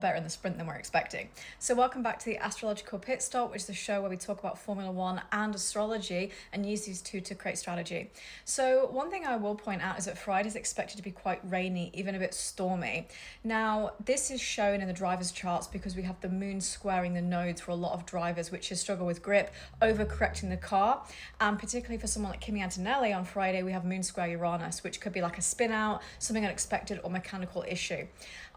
better in the sprint than we're expecting. So welcome back to the Astrological Pit Stop, which is the show where we talk about Formula One and astrology and use these two to create strategy. So one thing I will point out is that Friday is expected to be quite rainy, even a bit stormy. Now, this is shown in the driver's charts because we have the moon squaring the nodes for a lot of drivers, which is struggle with grip, overcorrecting the car. And particularly for someone like Kimi Antonelli on Friday, we have moon square Uranus, which could be like a spin out, something unexpected or mechanical issue.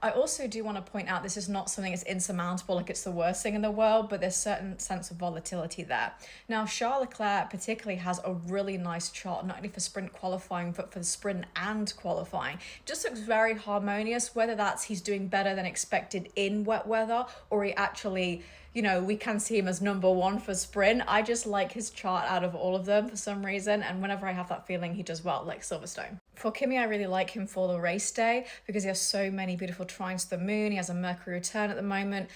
I also do want to point out this is not something that's insurmountable, like it's the worst thing in the world, but there's certain sense of volatility there. Now, Charles Leclerc particularly has a really nice chart, not only for sprint qualifying, but for the sprint and qualifying. It just looks very harmonious, whether that's he's doing better than expected in wet weather or he actually, we can see him as number one for sprint. I just like his chart out of all of them for some reason. And whenever I have that feeling, he does well, like Silverstone. For Kimi, I really like him for the race day because he has so many beautiful trines to the moon. He has a Mercury return at the moment.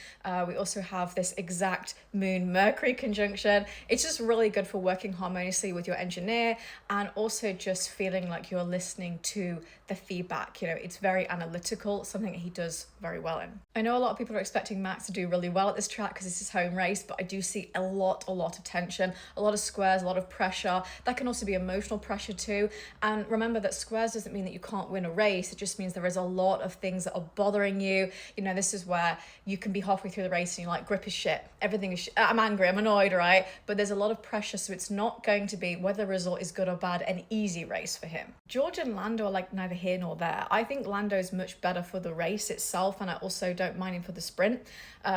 We also have this exact moon-Mercury conjunction. It's just really good for working harmoniously with your engineer and also just feeling like you're listening to the feedback. It's very analytical, something that he does very well in. I know a lot of people are expecting Max to do really well at this track because it's his home race, but I do see a lot of tension, a lot of squares, a lot of pressure. That can also be emotional pressure too. And remember that squares doesn't mean that you can't win a race. It just means there is a lot of things that are bothering you. This is where you can be halfway through the race and you're like, grip is shit, everything is shit. I'm angry, I'm annoyed, right? But there's a lot of pressure, so it's not going to be, whether the result is good or bad, an easy race for him. George and Lando are like neither here nor there. I think Lando's much better for the race itself, and I also don't mind him for the sprint.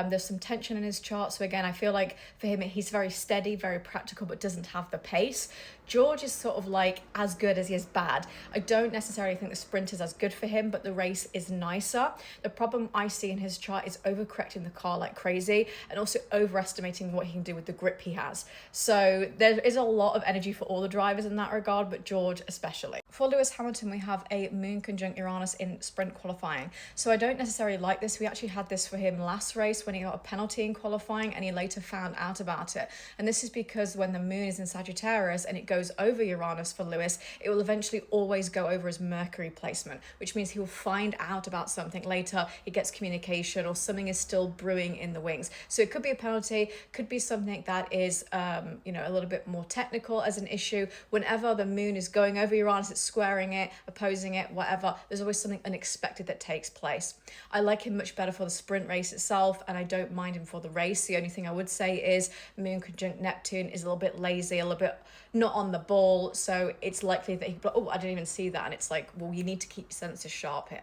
There's some tension in his chart, so again, I feel like for him, he's very steady, very practical, but doesn't have the pace. George is sort of like as good as he is bad. I don't necessarily think the sprint is as good for him, but the race is nicer. The problem I see in his chart is overcorrecting the car like crazy and also overestimating what he can do with the grip he has. So there is a lot of energy for all the drivers in that regard, but George especially. For Lewis Hamilton, we have a moon conjunct Uranus in sprint qualifying. So I don't necessarily like this. We actually had this for him last race when he got a penalty in qualifying and he later found out about it. And this is because when the moon is in Sagittarius and it goes over Uranus for Lewis, it will eventually always go over his Mercury placement, which means he will find out about something later. He gets communication or something is still brewing in the wings. So it could be a penalty, could be something that is, a little bit more technical as an issue. Whenever the moon is going over Uranus, it's squaring it, opposing it, whatever, there's always something unexpected that takes place. I like him much better for the sprint race itself, and I don't mind him for the race. The only thing I would say is moon conjunct Neptune is a little bit lazy, a little bit not on the ball, so it's likely that I didn't even see that, and it's like, well, you need to keep your senses sharp here.